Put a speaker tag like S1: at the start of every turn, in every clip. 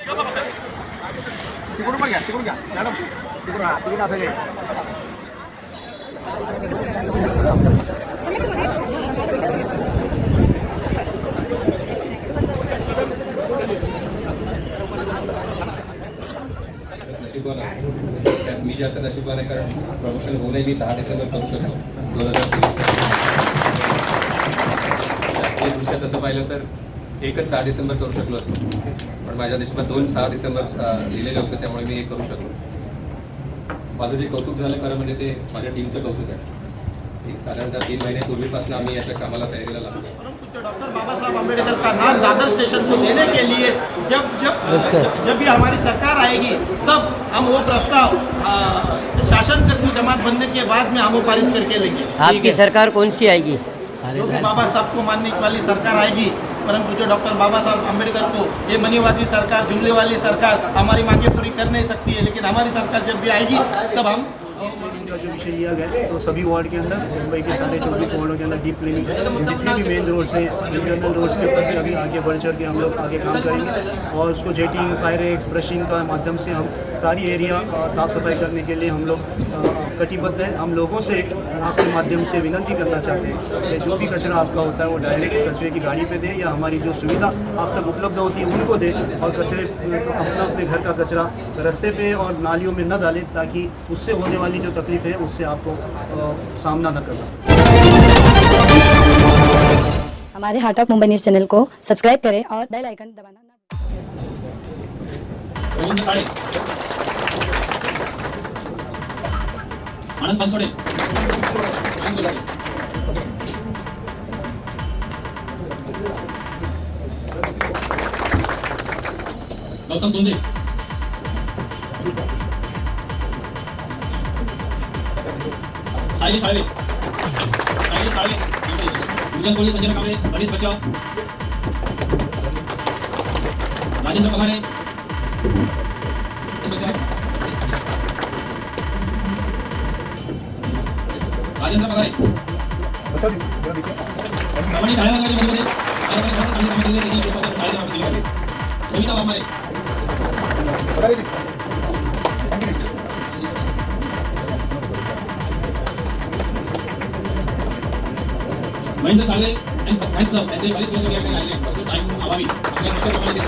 S1: तिकडून पण घ्या, तिकडून घ्या मॅडम, तिकडून हा तिकडून असं घ्या.
S2: नशिबान आहे त्यात मी जास्त नशिबान आहे, कारण प्रमोशन होऊनही मी 6 डिसेंबर करू शकलो 2023. शासकीय दृष्ट्या तसं पाहिलं तर एकच 6 डिसेंबर करू शकलो असतो, पण माझ्या नशिबात 2 6 डिसेंबर लिहिलेले होते, त्यामुळे मी एक करू शकलो. माझं जे कौतुक झालं खरं म्हणजे ते माझ्या टीमचं कौतुक आहे. एक साधारणतः 3 महिन्यापूर्वीपासून आम्ही याच्या कामाला तयारीला लागतो.
S3: डॉक्टर बाबा साहब अम्बेडकर का नाम दादर स्टेशन को देने के लिए जब भी हमारी सरकार आएगी तब हम वो प्रस्ताव शासन करनी जमात बनने के बाद में हम वो पारित करके लेंगे.
S4: आपकी सरकार कौन सी आएगी?
S3: जो भी बाबा साहब को मानने वाली सरकार आएगी, परम पूज्य डॉक्टर बाबा साहब अम्बेडकर को ये मनीवादी सरकार, जुमले वाली सरकार हमारी मांगे पूरी कर नहीं सकती है, लेकिन हमारी सरकार जब भी आएगी तब हम
S5: का जो विषय लिया गया तो सभी वार्ड के अंदर, मुंबई के सारे 24 वार्डों के अंदर डीप क्लीनिंग, जितने भी मेन रोड्स हैं, इंटरनल रोड्स के ऊपर भी अभी आगे बढ़ चढ़ के हम लोग आगे काम करेंगे और उसको जेटिंग, फायर एक्स, ब्रशिंग का माध्यम से हम सारी एरिया साफ़ सफाई करने के लिए हम लोग कटिबद्ध हैं. हम लोगों से आपके माध्यम से विनती करना चाहते हैं कि जो भी कचरा आपका होता है वो डायरेक्ट कचरे की गाड़ी पे दे या हमारी जो सुविधा आप तक उपलब्ध होती है उनको दे, और कचरे अपने घर का कचरा रास्ते पे और नालियों में न डालें, ताकि उससे होने वाली जो तकलीफ है उससे आपको सामना न करना.
S6: हमारे heart of Mumbai news channel को सब्सक्राइब करें और बेल आइकन दबाना ना
S7: आनंद बनसोडे, गौतम तुंदे, साहिल साळवे, गुजन कोळी, संजय कांबळे, हरीश बचाव, राजेंद्र पगारे, राजेंद्र पगारे, रमणी ढाळेवाले मध्ये सविता वामारे, महेंद्र साळवे आणि थँक्स त्यांचे बरेच लोक या ठिकाणी आलेले आहेत. तो टाइम अभावी आपल्या निश्चितप्रमाणे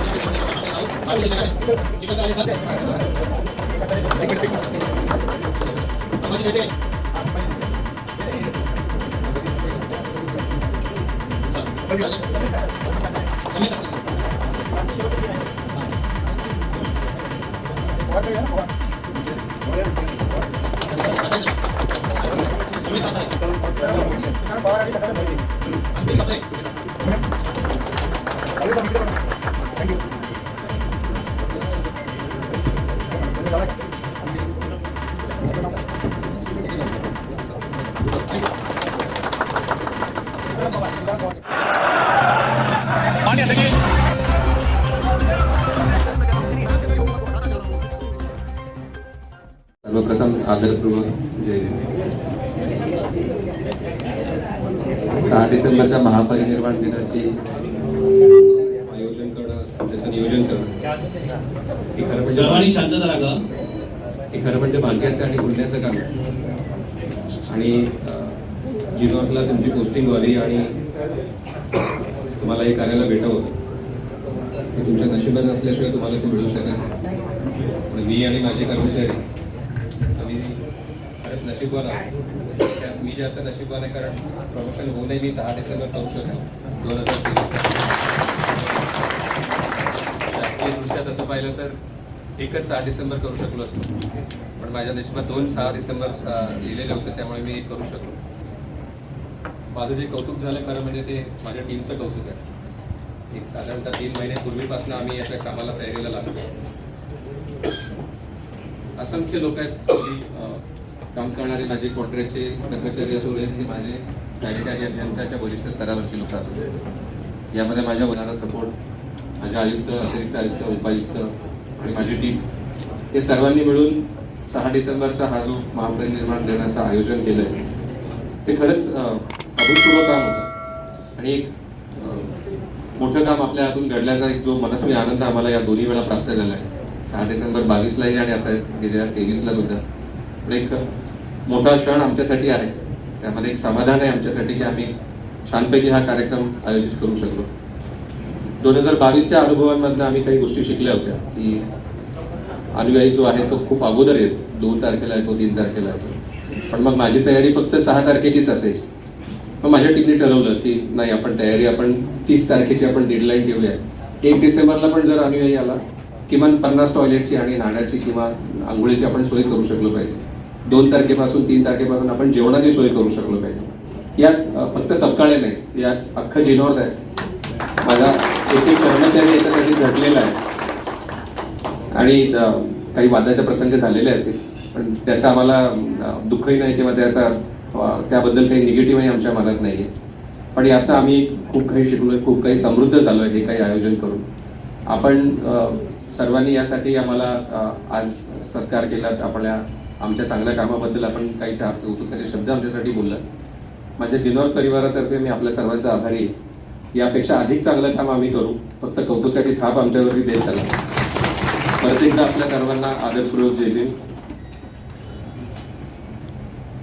S2: सर्वप्रथम आदरपूर्वक जय हिंद. 6 डिसेंबरच्या महापरिनिर्वाण दिनाची आयोजन करणं, त्याचं नियोजन करणं हे खरं म्हणजे
S7: शांतता राखा.
S2: हे खरं म्हणजे भाग्याचं आणि पुण्याचं काम आहे. आणि जिनॉर्कला तुमची पोस्टिंग व्हावी आणि तुम्हाला हे कार्याला भेटावं हे तुमच्या नशिबात असल्याशिवाय तुम्हाला ते मिळू शकत नाही. मी आणि माझे कर्मचारी आम्ही खरंच नशीबवान आहोत. त्यात मी जास्त नशीबवान आहे, कारण प्रमोशन होऊनही मी 6 डिसेंबर करू शकलो 2023. शासकीय दृष्ट्या तसं पाहिलं तर एकच 6 डिसेंबर करू शकलो असतो, पण माझ्या नशिबात 2 6 डिसेंबर लिहिलेले होते, त्यामुळे मी एक करू शकलो. माझं जे कौतुक झालं खरं म्हणजे ते माझ्या टीमचं कौतुक आहे. एक साधारणतः 3 महिन्यापूर्वीपासून आम्ही याच्या कामाला तयारीला लागतो. असंख्य लोक आहेत काम करणारे, माझे कॉन्ट्रॅक्टचे कर्मचारी असू दे, की माझे कार्यकारी अभियंत्याच्या वरिष्ठ स्तरावरची लोक असू दे. यामध्ये माझ्या होणारा सपोर्ट माझे आयुक्त, अतिरिक्त आयुक्त, उपायुक्त आणि माझी टीम हे सर्वांनी मिळून 6 डिसेंबरचा हा जो महापरिनिर्वाण दिनाचं आयोजन केलंय ते खरंच अभूतपूर्व काम होतं. आणि एक मोठं काम आपल्या हातून घडल्याचा एक जो मनस्वी आनंद आम्हाला या दोन्ही वेळा प्राप्त झाला आहे, 6 डिसेंबर 22लाही आणि आता गेल्या 23ला सुद्धा. एक मोठा क्षण आमच्यासाठी आहे, त्यामध्ये एक समाधान आहे आमच्यासाठी की आम्ही छानपैकी हा कार्यक्रम आयोजित करू शकलो. 2022च्या अनुभवांमधनं आम्ही काही गोष्टी शिकल्या होत्या की अनुयायी जो आहे तो खूप अगोदर येतो, 2 तारखेला येतो, 3 तारखेला येतो. पण मग माझी तयारी फक्त 6 तारखेचीच असायची. मग माझ्या टीमने ठरवलं की नाही, आपण तयारी 30 तारखेची आपण डेडलाईन ठेवूया. 1 डिसेंबरला पण जर अनुयायी आला, किमान 50 टॉयलेटची आणि नाण्याची किंवा आंघोळीची आपण सोय करू शकलो पाहिजे. 2 तारखेपासून 3 तारखेपासून आपण जेवणाची सोय करू शकलो पाहिजे. यात फक्त सकाळे नाही, यात अख्खं जिनोर्द आहे. माझा एक कर्मचारी याच्यासाठी झटलेला आहे आणि काही वादाचे प्रसंग झालेले असतील, पण त्याचं आम्हाला दुःखही नाही किंवा त्याबद्दल काही निगेटिव्हही आमच्या मनात नाही आहे. पण यातनं आम्ही खूप काही शिकलोय, खूप काही समृद्ध झालोय हे काही आयोजन करून. आपण सर्वांनी यासाठी आम्हाला आज सत्कार केला. आमच्या चांगल्या कामाबद्दल आपण काही 4 कौतुकाचे शब्द आमच्यासाठी बोलला. माझ्या जिनोर्द परिवारातर्फे मी आपल्या सर्वांचा आभारी आहे. यापेक्षा अधिक चांगलं काम आम्ही करू, फक्त कौतुकाची थाप आमच्यावरती देत चला. परत एकदा आपल्या सर्वांना आदरपूर्वक जय भीम.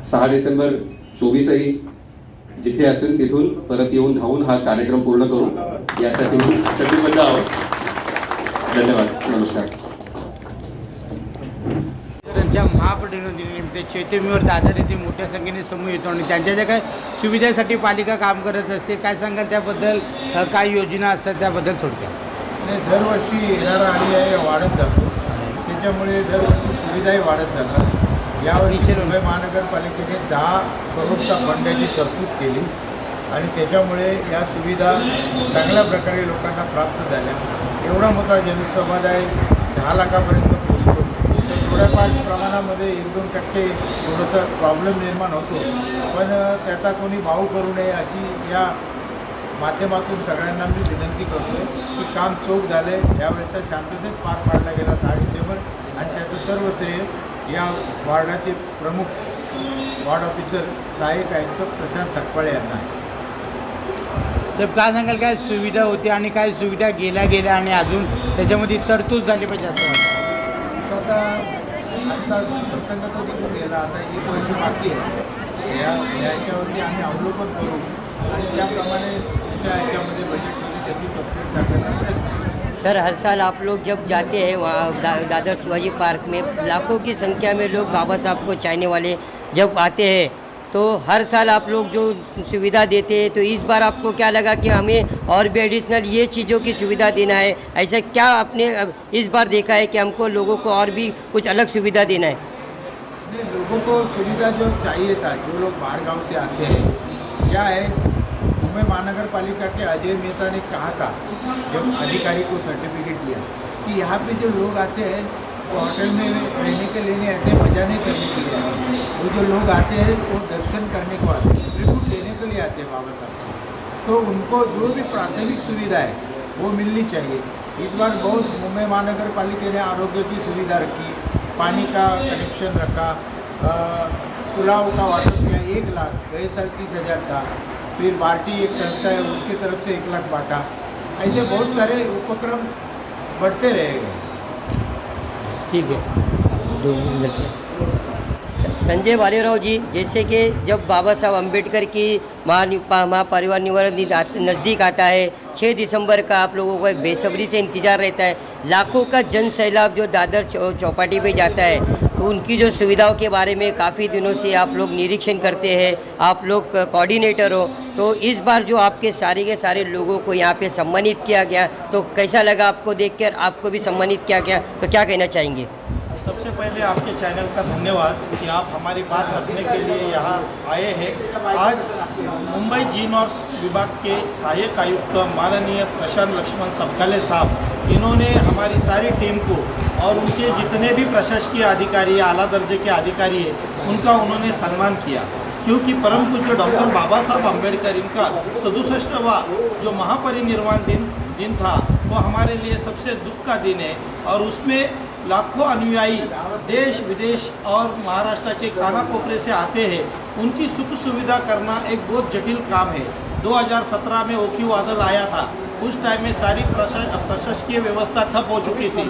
S2: 6 डिसेंबर 24ही जिथे असेल तिथून परत येऊन धावून हा कार्यक्रम पूर्ण करू यासाठी कटिबद्ध आहोत. धन्यवाद. नमस्कार.
S8: त्यांच्या महापरिनिर्वाणानिमित्त चैतन्यवर दादर येथे मोठ्या संख्येने समूह येतो आणि त्यांच्या ज्या काही सुविधेसाठी पालिका काम करत असते, काय सांगाल त्याबद्दल? काय योजना असतात त्याबद्दल थोडक्यात?
S9: दरवर्षी येणारा अनुयायी वाढत जातो, त्याच्यामुळे दरवर्षी सुविधाही वाढत जातात. यावर्षी मुंबई महानगरपालिकेने 10 करोडचा फंडाची तरतूद केली आणि त्याच्यामुळे या सुविधा चांगल्या प्रकारे लोकांना प्राप्त झाल्या. एवढा मोठा जनसंवाद आहे, 10 लाखापर्यंत पोहोचतो. तर थोड्याफार प्रमाणामध्ये 1-2% थोडंसं प्रॉब्लेम निर्माण होतो, पण त्याचा कोणी भाव करू नये अशी या माध्यमातून सगळ्यांना मी विनंती करतोय की काम चोख झाले. यावेळेचा शांततेत पार पाडला गेला 6 डिसेंबर आणि त्याचं सर्व श्रेय या वार्डाचे प्रमुख वार्ड ऑफिसर सहाय्यक आयुक्त प्रशांत सकपाळे यांना आहे.
S8: साहेब, काय सांगाल, काय सुविधा होती आणि काय सुविधा गेल्या आणि अजून त्याच्यामध्ये तरतूद झाली पाहिजे असं वाटतं?
S9: आता आजचा प्रसंग तो निघून गेला, आता 1 वर्ष बाकी आहे. याच्यावरती आम्ही अवलोकन करू आणि त्याप्रमाणे तुमच्या याच्यामध्ये बजेटमध्ये त्याची तरतूद करण्याचा प्रयत्न करू.
S4: सर, हर साल आप लोग जब जाते हैं वहाँ दादर शिवाजी पार्क में लाखों की संख्या में लोग बाबा साहब को चाहने वाले जब आते हैं, तो हर साल आप लोग जो सुविधा देते हैं, तो इस बार आपको क्या लगा कि हमें और भी एडिशनल ये चीज़ों की सुविधा देना है? ऐसा क्या आपने इस बार देखा है कि हमको लोगों को और भी कुछ अलग सुविधा देना है?
S9: नहीं, लोगों को सुविधा जो चाहिए था, जो लोग बाहर गांव से आते हैं, क्या है, मुंबई महानगर पालिका के अजय मेहता ने कहा था जब अधिकारी को सर्टिफिकेट दिया कि यहाँ पे जो लोग आते हैं वो होटल में रहने के लिए आते हैं, मजा नहीं करने के लिए आते हैं. वो जो लोग आते हैं वो दर्शन करने को आते हैं, ट्रिब्यूट लेने के लिए आते हैं बाबा साहब को. तो उनको जो भी प्राथमिक सुविधा है वो मिलनी चाहिए. इस बार बहुत मुंबई महानगर पालिका ने आरोग्य की सुविधा रखी, पानी का कनेक्शन रखा, पुलाव का वाटर किया 1 लाख, गए साल 30,000 था. फिर बार्टी एक संस्था है उसकी तरफ से 1 लाख बांटा. ऐसे बहुत सारे उपक्रम बढ़ते रहेंगे.
S4: ठीक है. संजय वालेराव जी, जैसे कि जब बाबा साहब अम्बेडकर की महापरिनिर्वाण नज़दीक आता है, 6 दिसंबर का आप लोगों को एक बेसब्री से इंतज़ार रहता है. लाखों का जन सैलाब जो दादर चौपाटी पे जाता है, तो उनकी जो सुविधाओं के बारे में काफ़ी दिनों से आप लोग निरीक्षण करते हैं, आप लोग कोऑर्डिनेटर हो. तो इस बार जो आपके सारे के सारे लोगों को यहाँ पे सम्मानित किया गया, तो कैसा लगा आपको देखकर? आपको भी सम्मानित किया गया, तो क्या कहना चाहेंगे?
S3: सबसे पहले आपके चैनल का धन्यवाद कि आप हमारी बात रखने के लिए यहाँ आए हैं. आज मुंबई जी नॉर्थ विभाग के सहायक आयुक्त माननीय प्रशांत लक्ष्मण सकपाळे साहब, इन्होंने हमारी सारी टीम को और उनके जितने भी प्रशासकीय अधिकारी आला दर्जे के अधिकारी हैं उनका उन्होंने सम्मान किया, क्योंकि परम पूज्य डॉक्टर बाबा साहब अम्बेडकर इनका 67वां जो महापरिनिर्वाण दिन था वो हमारे लिए सबसे दुख का दिन है. और उसमें लाखों अनुयायी देश विदेश और महाराष्ट्र के काना कोपरे से आते हैं. उनकी सुख सुविधा करना एक बहुत जटिल काम है. 2017 में ओखी बादल आया था, उस टाइम में सारी प्रशासकीय व्यवस्था ठप हो चुकी थी।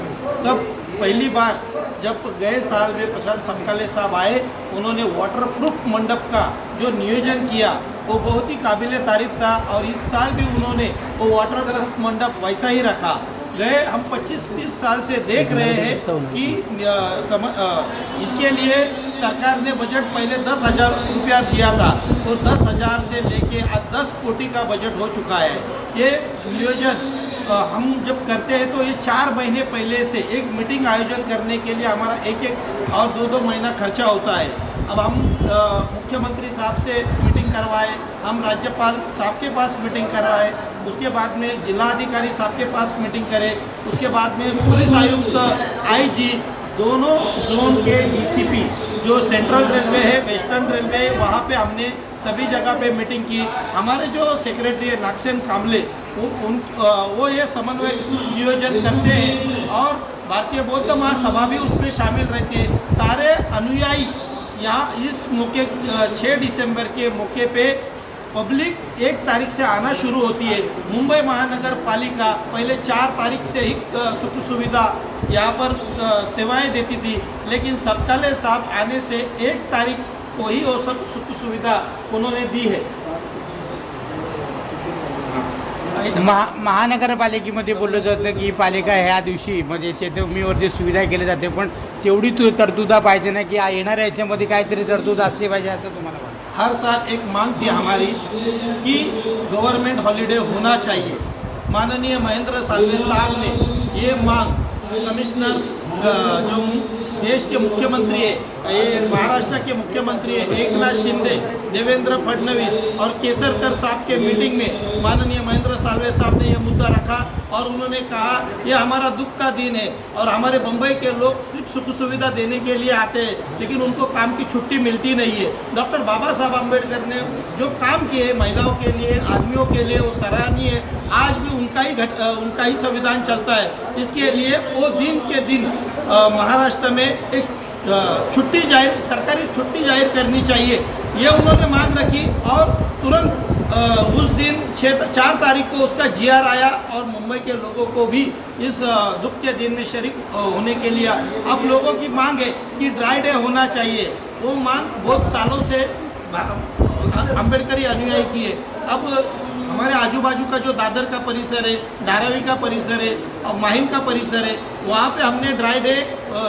S3: तब पहली बार जब गए साल में प्रशांत समकाले साहब आए, उन्होंने वाटरप्रूफ मंडप का जो नियोजन किया वो बहुत ही काबिल तारीफ था, और इस साल भी उन्होंने वो वाटरप्रूफ मंडप वैसा ही रखा। गए हम 25-30 साल से देख रहे हैं कि इसके लिए सरकार ने बजट पहले 10,000 रुपया दिया था, तो 10,000 से लेके आज 10 कोटी का बजट हो चुका है। ये नियोजन हम जब करते हैं तो ये 4 महीने पहले से एक मीटिंग आयोजन करने के लिए हमारा 1 और 2 महीना खर्चा होता है। अब हम मुख्यमंत्री साहब से मीटिंग करवाए, हम राज्यपाल साहब के पास मीटिंग करवाए, उसके बाद में जिलाधिकारी साहब के पास मीटिंग करें, उसके बाद में पुलिस आयुक्त, आईजी, दोनों जोन के डीसीपी जो सेंट्रल रेलवे है, वेस्टर्न रेलवे है, वहाँ पे हमने सभी जगह पे मीटिंग की। हमारे जो सेक्रेटरी है नागसेन कामले, वो ये समन्वय नियोजन करते हैं, और भारतीय बौद्ध महासभा भी उसमें शामिल रहती है। सारे अनुयायी यहाँ इस मौके 6 दिसंबर के मौके पे पब्लिक 1 तारीख से आना शुरू होती है। मुंबई महानगर पालिका पहले 4 तारीख से ही सुख सुविधा यहाँ पर सेवाएं देती थी, लेकिन समकाले साहब आने से 1 तारीख को ही वो सब सुख सुविधा उन्होंने दी है।
S8: महानगरपालिकेमध्ये बोललं जातं की पालिका ह्या दिवशी म्हणजे चैत्यभूमीवरती सुविधा केली जाते, पण तेवढी तरतुदा पाहिजे ना की येणाऱ्या याच्यामध्ये काहीतरी तरतूद असली पाहिजे असं तुम्हाला वाटतं?
S3: हर साल एक मांग थी हमारी कि गवर्नमेंट हॉलीडे होना चाहिए। माननीय महेंद्र साल्वे साहब ने ये मांग कमिश्नर जो देश के मुख्यमंत्री है, ये महाराष्ट्र के मुख्यमंत्री है एकनाथ शिंदे, देवेंद्र फडणवीस और केसरकर साहब के मीटिंग में माननीय महेंद्र साल्वे साहब ने ये मुद्दा रखा, और उन्होंने कहा ये हमारा दुख का दिन है, और हमारे बम्बई के लोग सिर्फ सुख सुविधा देने के लिए आते हैं, लेकिन उनको काम की छुट्टी मिलती नहीं है। डॉक्टर बाबा साहब अम्बेडकर ने जो काम किए महिलाओं के लिए, आदमियों के लिए, वो सराहनीय है। आज भी उनका ही संविधान चलता है। इसके लिए वो दिन के दिन महाराष्ट्र में एक छुट्टी सरकारी छुट्टी जाहिर करनी चाहिए, ये उन्होंने मांग रखी, और तुरंत उस दिन 4 तारीख को उसका जीआर आया, और मुंबई के लोगों को भी इस दुख के दिन में शरीक होने के लिए। अब लोगों की मांग है कि ड्राई डे होना चाहिए, वो मांग बहुत सालों से अम्बेडकरी अनुयायी की है। अब हमारे आजू बाजू का जो दादर का परिसर है, धारावी का परिसर है और माहिम का परिसर है, वहाँ पे हमने ड्राई डे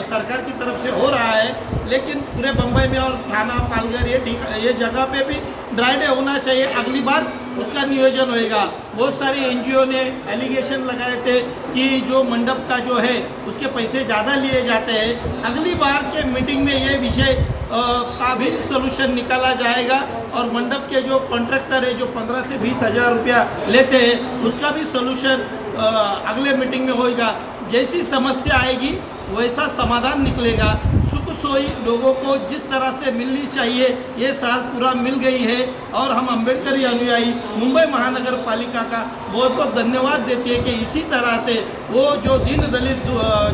S3: सरकार की तरफ से हो रहा है, लेकिन पूरे बम्बई में और थाना पालघर ये जगह पे भी ड्राई डे होना चाहिए। अगली बार उसका नियोजन होएगा। बहुत सारी एनजीओ ने एलिगेशन लगाए थे कि जो मंडप का जो है उसके पैसे ज़्यादा लिए जाते हैं। अगली बार के मीटिंग में ये विषय का भी सोल्यूशन निकाला जाएगा, और मंडप के जो कॉन्ट्रैक्टर है जो 15 से 20 हज़ार रुपया लेते हैं, उसका भी सोल्यूशन अगले मीटिंग में होएगा। जैसी समस्या आएगी वैसा समाधान निकलेगा। सुख सोई लोगों को जिस तरह से मिलनी चाहिए ये साल पूरा मिल गई है, और हम अम्बेडकरी अनुयायी मुंबई महानगर पालिका का बहुत बहुत धन्यवाद देते हैं कि इसी तरह से वो जो दीन दलित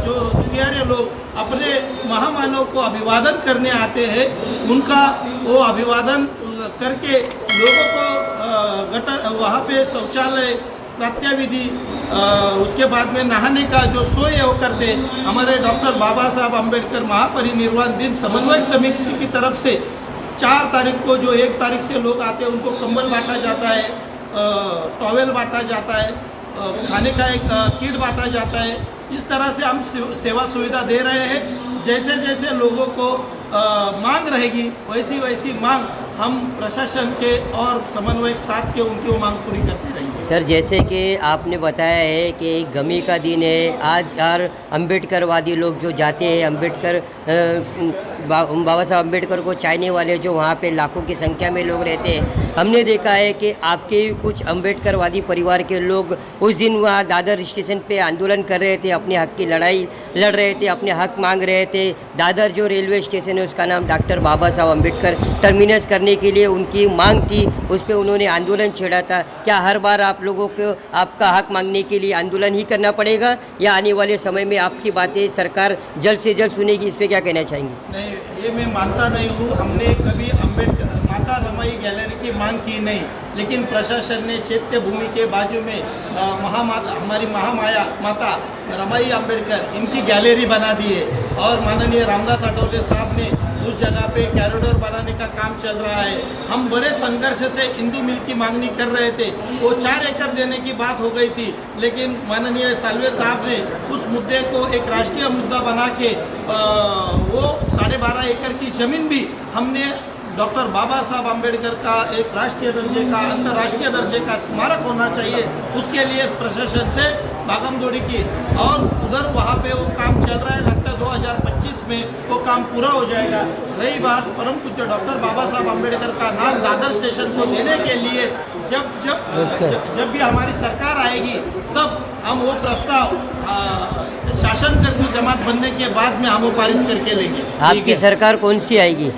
S3: जो दुखियारे लोग अपने महामानव को अभिवादन करने आते हैं, उनका वो अभिवादन करके लोगों को गटर वहाँ पे शौचालय, प्रात्याविधि, उसके बाद में नहाने का जो सोय है वो करते। हमारे डॉक्टर बाबा साहब अम्बेडकर महापरिनिर्वाण दिन समन्वय समिति की तरफ से 4 तारीख को जो 1 तारीख से लोग आते हैं उनको कंबल बांटा जाता है, टॉवेल बांटा जाता है, खाने का एक किट बांटा जाता है। इस तरह से हम सेवा सुविधा दे रहे हैं। जैसे जैसे लोगों को मांग रहेगी वैसी वैसी मांग हम प्रशासन के और समन्वय साथ के उनकी मांग पूरी करते रहेंगे।
S4: सर, जैसे कि आपने बताया है कि गमी का दिन है, आज यार अम्बेडकरवादी लोग जो जाते हैं बाबा साहब अम्बेडकर को चाहने वाले जो वहाँ पे लाखों की संख्या में लोग रहते हैं, हमने देखा है कि आपके कुछ अम्बेडकरवादी परिवार के लोग उस दिन वहाँ दादर स्टेशन पे आंदोलन कर रहे थे, अपने हक की लड़ाई लड़ रहे थे, अपने हक मांग रहे थे। दादर जो रेलवे स्टेशन है उसका नाम डॉक्टर बाबा साहब अम्बेडकर टर्मिनस करने के लिए उनकी मांग थी, उस पर उन्होंने आंदोलन छेड़ा था। क्या हर बार आप लोगों को आपका हक मांगने के लिए आंदोलन ही करना पड़ेगा, या आने वाले समय में आपकी बातें सरकार जल्द से जल्द सुनेगी? इस पर क्या कहना चाहेंगे?
S3: नहीं, ये मैं मानता नहीं हूँ। हमने कभी माता रमाई गैलरी की मांग की नहीं, लेकिन प्रशासन ने चैत्य भूमि के बाजू में हमारी महामाया माता रमाई अंबेडकर इनकी गैलरी बना दी है। और माननीय रामदास आठवले साहब ने उस जगह पे कॉरिडोर बनाने का काम चल रहा है। हम बड़े संघर्ष से इंदू मिल की मांगनी कर रहे थे, वो 4 एकड़ देने की बात हो गई थी, लेकिन माननीय सालवे साहब ने उस मुद्दे को एक राष्ट्रीय मुद्दा बना के वो 12.5 एकड़ की ज़मीन भी हमने डॉक्टर बाबा साहब अम्बेडकर का एक राष्ट्रीय दर्जे का अंतर्राष्ट्रीय दर्जे का स्मारक होना चाहिए, उसके लिए प्रशासन से भागमदौड़ी की। और उधर वहाँ पे वो काम चल रहा है, लगता है 2025 में वो काम पूरा हो जाएगा। रही बात परम पूज्य डॉक्टर बाबा साहब अम्बेडकर का नाम दादर स्टेशन को देने के लिए जब भी हमारी सरकार आएगी तब हम वो प्रस्ताव शासन करनी जमात बनने के बाद में हम वो पारित करके लेंगे।
S4: आपकी सरकार कौन सी आएगी?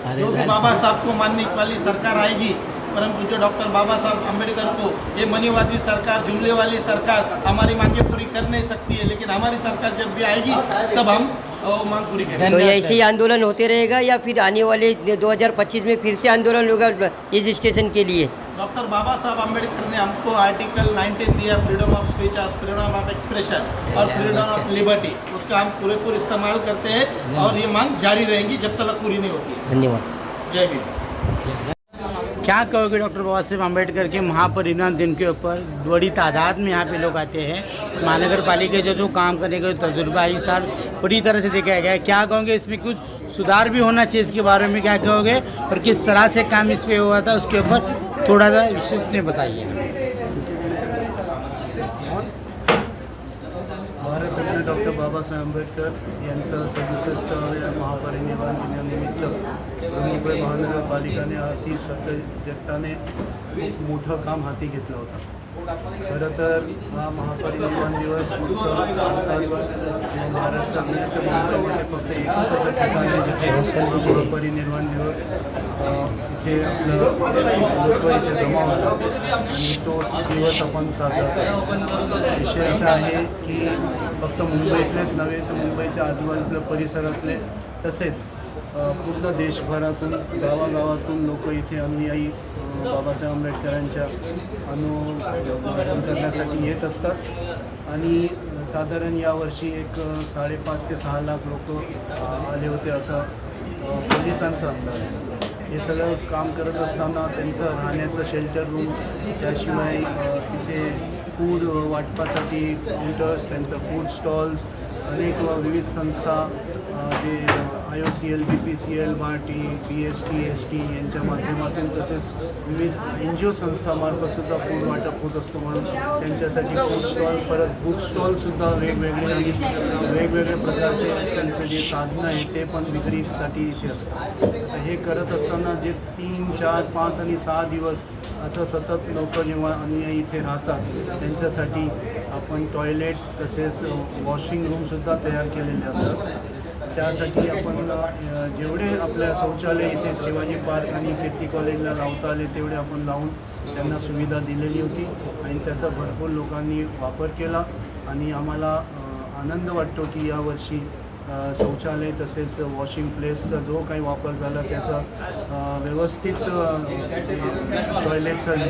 S3: जो भी बाबा साहब को मानने वाली सरकार आएगी, परम पूज्य डॉक्टर बाबा साहब अम्बेडकर को ये मनीवादी सरकार, जुमले वाली सरकार हमारी मांगें पूरी कर नहीं सकती है, लेकिन हमारी सरकार जब भी आएगी तब हम मांग पूरी करेंगे।
S4: तो ऐसे ही आंदोलन होते रहेगा या फिर आने वाले 2025 में फिर से आंदोलन होगा इस स्टेशन के लिए?
S3: डॉक्टर बाबा साहब अम्बेडकर ने हमको आर्टिकल 19 दिया, फ्रीडम ऑफ स्पीच और फ्रीडम ऑफ एक्सप्रेशन और फ्रीडम ऑफ लिबर्टी, उसका हम पूरे इस्तेमाल करते हैं और ये मांग जारी रहेंगी जब तक पूरी नहीं होती।
S4: धन्यवाद।
S3: जय भीम।
S8: क्या कहोगे डॉक्टर बाबा साहेब अम्बेडकर के महापरिनिर्वाण दिन के ऊपर बड़ी तादाद में यहाँ पे लोग आते हैं, महानगर पालिका जो काम करने का तजुर्बा इस साल पूरी तरह से देखा गया है, क्या कहोगे इसमें कुछ सुधार भी होना चाहिए, इसके बारे में क्या कहोगे और किस तरह से काम इस पे हुआ था उसके ऊपर थोड़ा सा विषय बताइए।
S5: भारतरत्न डॉक्टर बाबासाहेब आंबेडकर यांचं 67व्या महापरिनिर्वाण दिनानिमित्त मुंबई महानगरपालिकाने आर्थिक सत्ताने खूप मोठं काम हाती घेतलं होतं। खरं तर हा महापरिनिर्वाण दिवस महाराष्ट्रात नाही तर मुंबईमध्ये फक्त एकच असं ठिकाण आहे जिथे महापरिनिर्वाण दिवस इथे आपलं लोक इथे जमा होतात आणि तो दिवस आपण साजरा करतो। विषय असा आहे की फक्त मुंबईतलेच नव्हे तर मुंबईच्या आजूबाजूच्या परिसरातले तसेच पूर्ण देशभरातून गावागावातून लोक इथे अनुयायी बाबासाहेब आंबेडकरांच्या अनुसरण करण्यासाठी येत असतात आणि साधारण यावर्षी एक 5.5 ते 6 लाख लोक आले होते असा पोलिसांचा अंदाज आहे। हे सगळं काम करत असताना त्यांचं राहण्याचं शेल्टर रूम, त्याशिवाय तिथे फूड वाटपासाठी काउंटर्स, त्यांचं फूड स्टॉल्स, अनेक विविध संस्था जे IOCL, BPCL, MARTI, BST, ST यांच्या माध्यमातून तसेच विविध NGO संस्थामार्फतसुद्धा फूड वाटप होत असतो, म्हणून त्यांच्यासाठी फूड स्टॉल, परत बुक स्टॉलसुद्धा वेगवेगळे आणि वेगवेगळ्या प्रकारचे त्यांचे जे साधनं आहे ते पण विक्रीसाठी इथे असतात। तर हे करत असताना जे 3, 4, 5 आणि 6 दिवस असं सतत लोक जेव्हा अनुयायी इथे राहतात त्यांच्यासाठी आपण टॉयलेट्स तसेच वॉशिंग रूमसुद्धा तयार केलेले असतात। त्यासाठी आपण जेवढे आपल्या शौचालय इथे शिवाजी पार्क आणि KT कॉलेजला लावता आले तेवढे आपण लावून त्यांना सुविधा दिलेली होती आणि त्याचा भरपूर लोकांनी वापर केला आणि आम्हाला आनंद वाटतो की यावर्षी शौचालय तसेच वॉशिंग प्लेसचा जो काही वापर झाला त्याचा व्यवस्थित टॉयलेटचं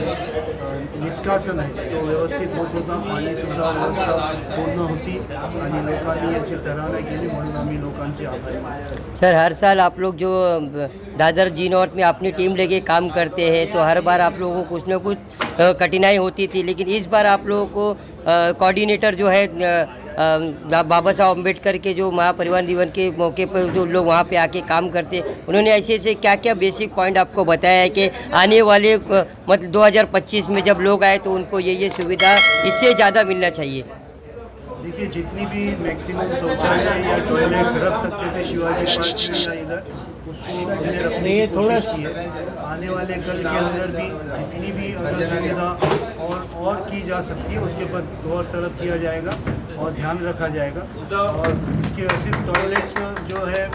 S5: निष्कासन आहे तो व्यवस्थित होत होता, पाणीसुद्धा व्यवस्था पूर्ण होती आणि लोकांनी याची सराहना केली, म्हणून आम्ही लोकांचे आभारी आहोत।
S4: सर, हर साल आप लोग जो दादर जी नॉर्थ में अपनी टीम लेके काम करते हैं तो हर बार आप लोगों को कुछ न कुछ कठिनाई होती थी, लेकिन इस बार आप लोगों को कोऑर्डिनेटर जो है बाबा साहब अम्बेडकर के जो महापरिनिर्वाण दिवस के मौके पर जो लोग वहाँ पे आके काम करते उन्होंने ऐसे क्या क्या बेसिक पॉइंट आपको बताया है कि आने वाले मतलब 2025 में जब लोग आए तो उनको ये सुविधा इससे ज़्यादा मिलना चाहिए।
S5: देखिए, जितनी भी मैक्सिमम शौचालय या टॉयलेट्स रख सकते थे शिवाजी पार्क में या इधर, उसको हमने रखने की कोशिश की है। आने वाले कल के अंदर भी जितनी भी अगर सुविधा और की जा सकती है उसके बाद गौर तलब किया जाएगा और ध्यान रखा जाएगा। और इसके सिर्फ टॉयलेट्स जो है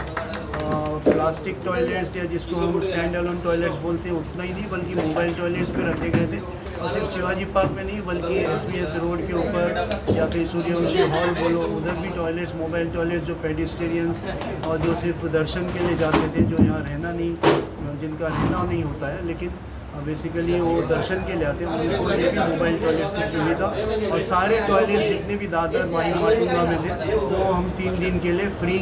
S5: प्लास्टिक टॉयलेट्स या जिसको हम स्टैंड अलोन टॉयलेट्स बोलते हैं उतना ही नहीं, बल्कि मोबाइल टॉयलेट्स पे रखे गए थे और सिर्फ शिवाजी पार्क में नहीं बल्कि SBS रोड के ऊपर या फिर सूर्यवंशी हॉल बोलो उधर भी टॉयलेट्स, मोबाइल टॉयलेट्स जो पेडिस्टेरियंस और जो सिर्फ दर्शन के लिए जाते थे, जो यहाँ रहना नहीं, जिनका रहना नहीं होता है, लेकिन बेसिकली वो दर्शन के लिए आते हैं, उनको लिए भी मोबाइल टॉयलेट्स की सुविधा, और सारे टॉयलेट्स जितने भी दादर माही माटुंगा में थे वो हम 3 दिन के लिए फ्री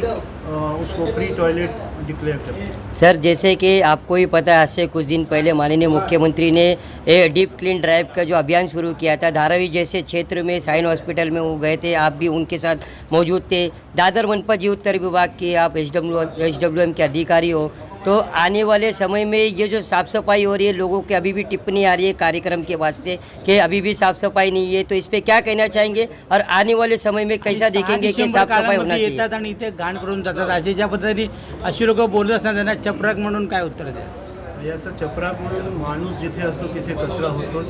S5: उसको फ्री टॉयलेट डिक्लेयर करते हैं।
S4: सर, जैसे कि आपको ही पता है, आज से कुछ दिन पहले माननीय मुख्यमंत्री ने डीप क्लीन ड्राइव का जो अभियान शुरू किया था, धारावी जैसे क्षेत्र में साइन हॉस्पिटल में वो गए थे, आप भी उनके साथ मौजूद थे। दादर मनपा जीवोत्तर विभाग के आप HWM के अधिकारी हो, तो आने वाले समय में ये जो साफ़ सफाई हो रही है, लोगों की अभी भी टिप्पणी आ रही है कार्यक्रम के वास्ते कि अभी भी साफ़ सफाई नहीं है, तो इस पर क्या कहना चाहेंगे और आने वाले समय में कैसा देखेंगे कि साफ सफाई होना चाहिए?
S8: येतात आणि इथे घाण करून जातात, अशी ज्या पद्धतीने अशी लोक बोलत असतात, त्यांना चपराक म्हणून काय उत्तर द्या?
S5: याचं चपराक म्हणून माणूस जिथे असतो तिथे कचरा होतोच.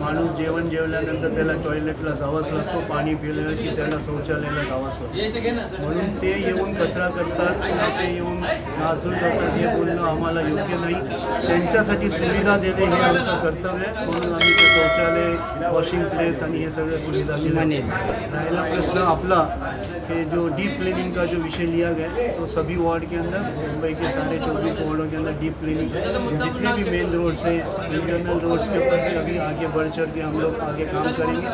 S5: माणूस जेवण जेवल्यानंतर त्याला टॉयलेटला जावंच लागतो, पाणी पिलं की त्याला शौचालयाला जावंच लागतं. म्हणून ते येऊन कचरा करतात किंवा ते येऊन नासधूस करतात, हे बोलणं आम्हाला योग्य नाही. त्यांच्यासाठी सुविधा देणे हे आमचं कर्तव्य आहे, म्हणून आम्ही ते शौचालय, वॉशिंग प्लेस आणि हे सगळ्या सुविधा दिल्या. राहिला प्रश्न आपला कि जो डीप क्लीनिंग का जो विषय लिया गया, तो सभी वार्ड के अंदर, मुंबई के सारे 24 वार्डों के अंदर डीप क्लीनिंग, जितने भी मेन रोड्स हैं, इंटरनल रोड्स के ऊपर भी अभी आगे बढ़ चढ़ के हम लोग आगे काम करेंगे,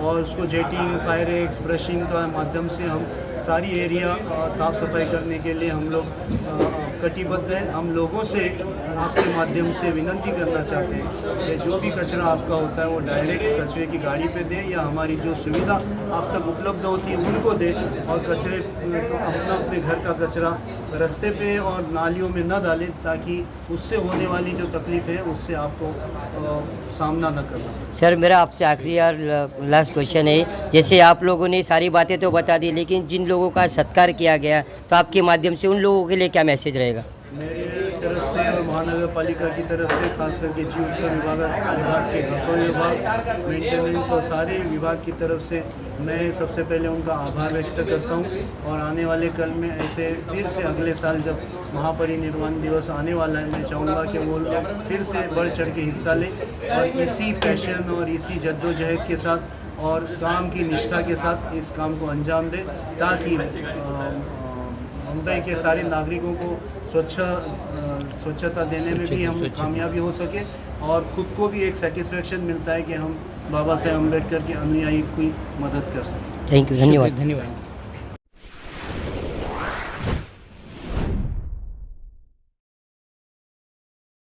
S5: और उसको जेटिंग, फायर एक्स, ब्रशिंग का माध्यम से हम सारी एरिया साफ़ सफाई करने के लिए हम लोग कटिबद्ध हैं. हम लोगों से आपके माध्यम से विनती करना चाहते हैं कि जो भी कचरा आपका होता है वो डायरेक्ट कचरे की गाड़ी पे दे, या हमारी जो सुविधा आप तक उपलब्ध होती है उनको दे, और कचरे अपना अपने घर का कचरा रास्ते पे और नालियों में न डालें, ताकि उससे होने वाली जो तकलीफ़ है उससे आपको सामना न करना.
S4: सर, मेरा आपसे आखिरी और लास्ट क्वेश्चन है, जैसे आप लोगों ने सारी बातें तो बता दी, लेकिन जिन लोगों का सत्कार किया गया, तो आपके माध्यम से उन लोगों के लिए क्या मैसेज रहेगा?
S5: मेरे तरफ से और महानगर पालिका की तरफ से, खास करके जीवोत्तर विभाग के घरकों विभाग, मेंटेनेंस और सारे विभाग की तरफ से मैं सबसे पहले उनका आभार व्यक्त करता हूं. और आने वाले कल में ऐसे फिर से अगले साल जब महापरिनिर्वाण दिवस आने वाला है, मैं चाहूँगा कि वो लोग फिर से बढ़ चढ़ के हिस्सा लें, और इसी पैशन और इसी जद्दोजहद के साथ और काम की निष्ठा के साथ इस काम को अंजाम दें, ताकि मुंबई के सारे नागरिकों को स्वच्छता देने में भी हम कामयाबी हो सके, और ख़ुद को भी एक सेटिस्फेक्शन मिलता है कि हम बाबा साहेब अम्बेडकर के अनुयायी की मदद कर सकें.
S4: थैंक यू, धन्यवाद.
S8: धन्यवाद.